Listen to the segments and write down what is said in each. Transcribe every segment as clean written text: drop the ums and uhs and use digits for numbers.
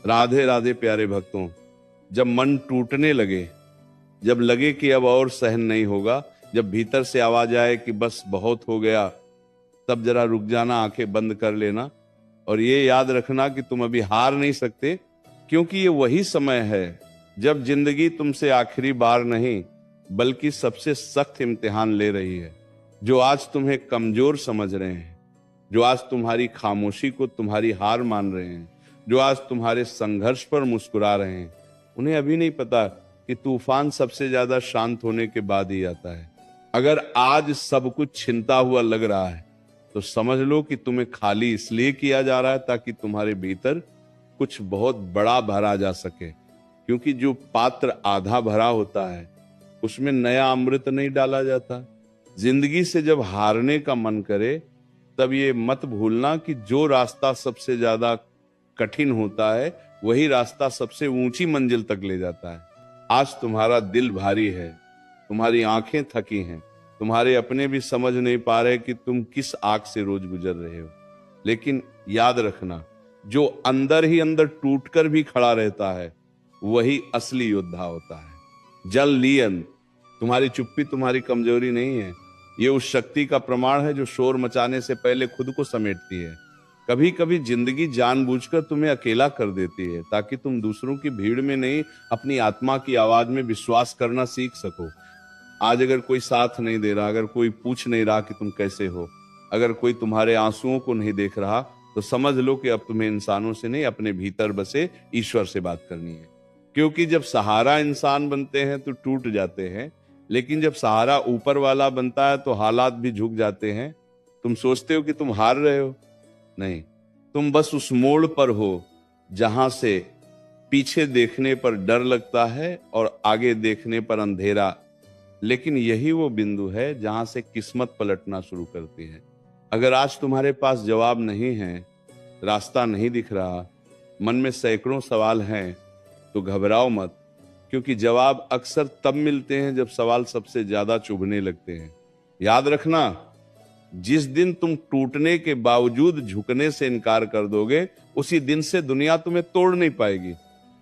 राधे राधे प्यारे भक्तों। जब मन टूटने लगे, जब लगे कि अब और सहन नहीं होगा, जब भीतर से आवाज आए कि बस बहुत हो गया, तब जरा रुक जाना, आंखें बंद कर लेना और ये याद रखना कि तुम अभी हार नहीं सकते, क्योंकि ये वही समय है जब जिंदगी तुमसे आखिरी बार नहीं बल्कि सबसे सख्त इम्तिहान ले रही है। जो आज तुम्हें कमजोर समझ रहे हैं, जो आज तुम्हारी खामोशी को तुम्हारी हार मान रहे हैं, जो आज तुम्हारे संघर्ष पर मुस्कुरा रहे हैं, उन्हें अभी नहीं पता कि तूफान सबसे ज्यादा शांत होने के बाद ही आता है। अगर आज सब कुछ छिनता हुआ लग रहा है तो समझ लो कि तुम्हें खाली इसलिए किया जा रहा है ताकि तुम्हारे भीतर कुछ बहुत बड़ा भरा जा सके, क्योंकि जो पात्र आधा भरा होता है उसमें नया अमृत नहीं डाला जाता। जिंदगी से जब हारने का मन करे तब ये मत भूलना कि जो रास्ता सबसे ज्यादा कठिन होता है वही रास्ता सबसे ऊंची मंजिल तक ले जाता है। आज तुम्हारा दिल भारी है, तुम्हारी आंखें थकी हैं, तुम्हारे अपने भी समझ नहीं पा रहे कि तुम किस आग से रोज गुजर रहे हो। लेकिन याद रखना, जो अंदर ही अंदर टूटकर भी खड़ा रहता है वही असली योद्धा होता है। जल लियन, तुम्हारी चुप्पी तुम्हारी कमजोरी नहीं है, ये उस शक्ति का प्रमाण है जो शोर मचाने से पहले खुद को समेटती है। कभी कभी जिंदगी जानबूझकर तुम्हें अकेला कर देती है ताकि तुम दूसरों की भीड़ में नहीं, अपनी आत्मा की आवाज में विश्वास करना सीख सको। आज अगर कोई साथ नहीं दे रहा, अगर कोई पूछ नहीं रहा कि तुम कैसे हो, अगर कोई तुम्हारे आंसुओं को नहीं देख रहा, तो समझ लो कि अब तुम्हें इंसानों से नहीं, अपने भीतर बसे ईश्वर से बात करनी है। क्योंकि जब सहारा इंसान बनते हैं तो टूट जाते हैं, लेकिन जब सहारा ऊपर वाला बनता है तो हालात भी झुक जाते हैं। तुम सोचते हो कि तुम हार रहे हो, नहीं, तुम बस उस मोड़ पर हो जहां से पीछे देखने पर डर लगता है और आगे देखने पर अंधेरा, लेकिन यही वो बिंदु है जहां से किस्मत पलटना शुरू करती है। अगर आज तुम्हारे पास जवाब नहीं है, रास्ता नहीं दिख रहा, मन में सैकड़ों सवाल हैं, तो घबराओ मत, क्योंकि जवाब अक्सर तब मिलते हैं जब सवाल सबसे ज्यादा चुभने लगते हैं। याद रखना, जिस दिन तुम टूटने के बावजूद झुकने से इनकार कर दोगे, उसी दिन से दुनिया तुम्हें तोड़ नहीं पाएगी।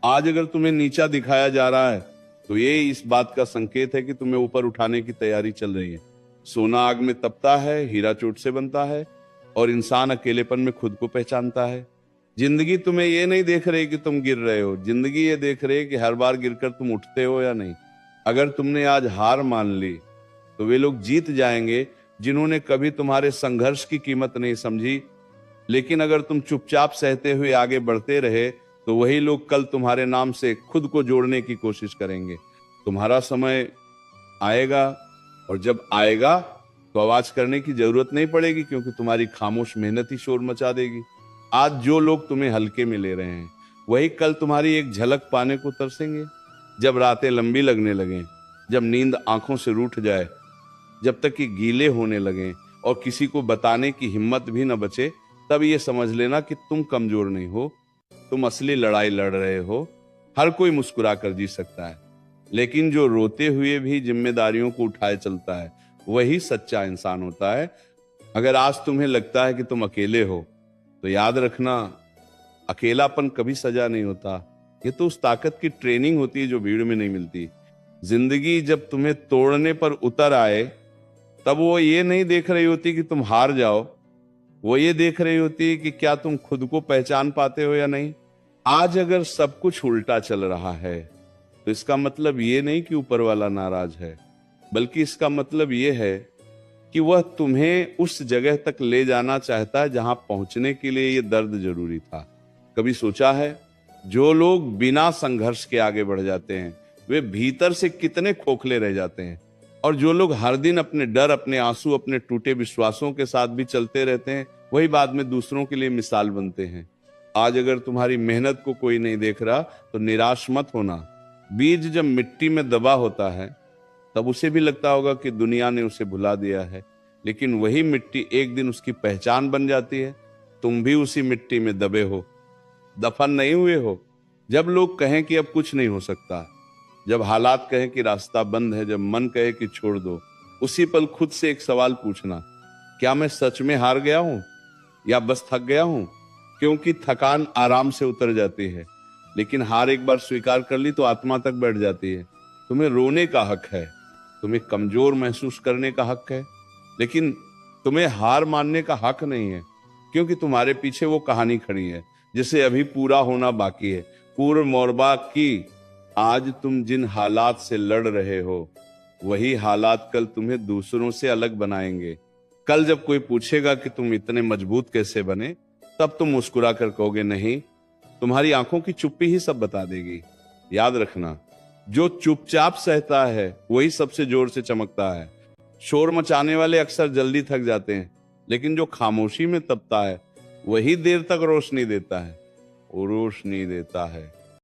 आज अगर तुम्हें नीचा दिखाया जा रहा है तो ये इस बात का संकेत है कि तुम्हें ऊपर उठाने की तैयारी चल रही है। सोना आग में तपता है, हीरा चोट से बनता है, और इंसान अकेलेपन में खुद को पहचानता है। जिंदगी तुम्हें ये नहीं देख रही कि तुम गिर रहे हो, जिंदगी ये देख रही है कि हर बार गिरकर तुम उठते हो या नहीं। अगर तुमने आज हार मान ली तो वे लोग जीत जाएंगे जिन्होंने कभी तुम्हारे संघर्ष की कीमत नहीं समझी। लेकिन अगर तुम चुपचाप सहते हुए आगे बढ़ते रहे तो वही लोग कल तुम्हारे नाम से खुद को जोड़ने की कोशिश करेंगे। तुम्हारा समय आएगा, और जब आएगा तो आवाज करने की जरूरत नहीं पड़ेगी, क्योंकि तुम्हारी खामोश मेहनत ही शोर मचा देगी। आज जो लोग तुम्हें हल्के में ले रहे हैं वही कल तुम्हारी एक झलक पाने को तरसेंगे। जब रातें लंबी लगने लगें, जब नींद आंखों से रूठ जाए, जब तक कि गीले होने लगें और किसी को बताने की हिम्मत भी न बचे, तब ये समझ लेना कि तुम कमजोर नहीं हो, तुम असली लड़ाई लड़ रहे हो। हर कोई मुस्कुरा कर जी सकता है, लेकिन जो रोते हुए भी जिम्मेदारियों को उठाए चलता है वही सच्चा इंसान होता है। अगर आज तुम्हें लगता है कि तुम अकेले हो तो याद रखना, अकेलापन कभी सजा नहीं होता, ये तो उस ताकत की ट्रेनिंग होती है जो भीड़ में नहीं मिलती। जिंदगी जब तुम्हें तोड़ने पर उतर आए तब वो ये नहीं देख रही होती कि तुम हार जाओ, वो ये देख रही होती है कि क्या तुम खुद को पहचान पाते हो या नहीं। आज अगर सब कुछ उल्टा चल रहा है तो इसका मतलब ये नहीं कि ऊपर वाला नाराज है, बल्कि इसका मतलब ये है कि वह तुम्हें उस जगह तक ले जाना चाहता है जहां पहुंचने के लिए ये दर्द जरूरी था। कभी सोचा है, जो लोग बिना संघर्ष के आगे बढ़ जाते हैं वे भीतर से कितने खोखले रह जाते हैं, और जो लोग हर दिन अपने डर, अपने आंसू, अपने टूटे विश्वासों के साथ भी चलते रहते हैं वही बाद में दूसरों के लिए मिसाल बनते हैं। आज अगर तुम्हारी मेहनत को कोई नहीं देख रहा तो निराश मत होना। बीज जब मिट्टी में दबा होता है तब उसे भी लगता होगा कि दुनिया ने उसे भुला दिया है, लेकिन वही मिट्टी एक दिन उसकी पहचान बन जाती है। तुम भी उसी मिट्टी में दबे हो, दफन नहीं हुए हो। जब लोग कहें कि अब कुछ नहीं हो सकता, जब हालात कहें कि रास्ता बंद है, जब मन कहे कि छोड़ दो, उसी पल खुद से एक सवाल पूछना, क्या मैं सच में हार गया हूं या बस थक गया हूं? क्योंकि थकान आराम से उतर जाती है, लेकिन हार एक बार स्वीकार कर ली तो आत्मा तक बैठ जाती है। तुम्हें रोने का हक है, तुम्हें कमजोर महसूस करने का हक है, लेकिन तुम्हें हार मानने का हक नहीं है, क्योंकि तुम्हारे पीछे वो कहानी खड़ी है जिसे अभी पूरा होना बाकी है। पूर्व मोरबा की आज तुम जिन हालात से लड़ रहे हो, वही हालात कल तुम्हें दूसरों से अलग बनाएंगे। कल जब कोई पूछेगा कि तुम इतने मजबूत कैसे बने, तब तुम मुस्कुरा कर कहोगे नहीं, तुम्हारी आंखों की चुप्पी ही सब बता देगी। याद रखना, जो चुपचाप सहता है वही सबसे जोर से चमकता है। शोर मचाने वाले अक्सर जल्दी थक जाते हैं, लेकिन जो खामोशी में तपता है वही देर तक रोशनी देता है। वो रोशनी देता है।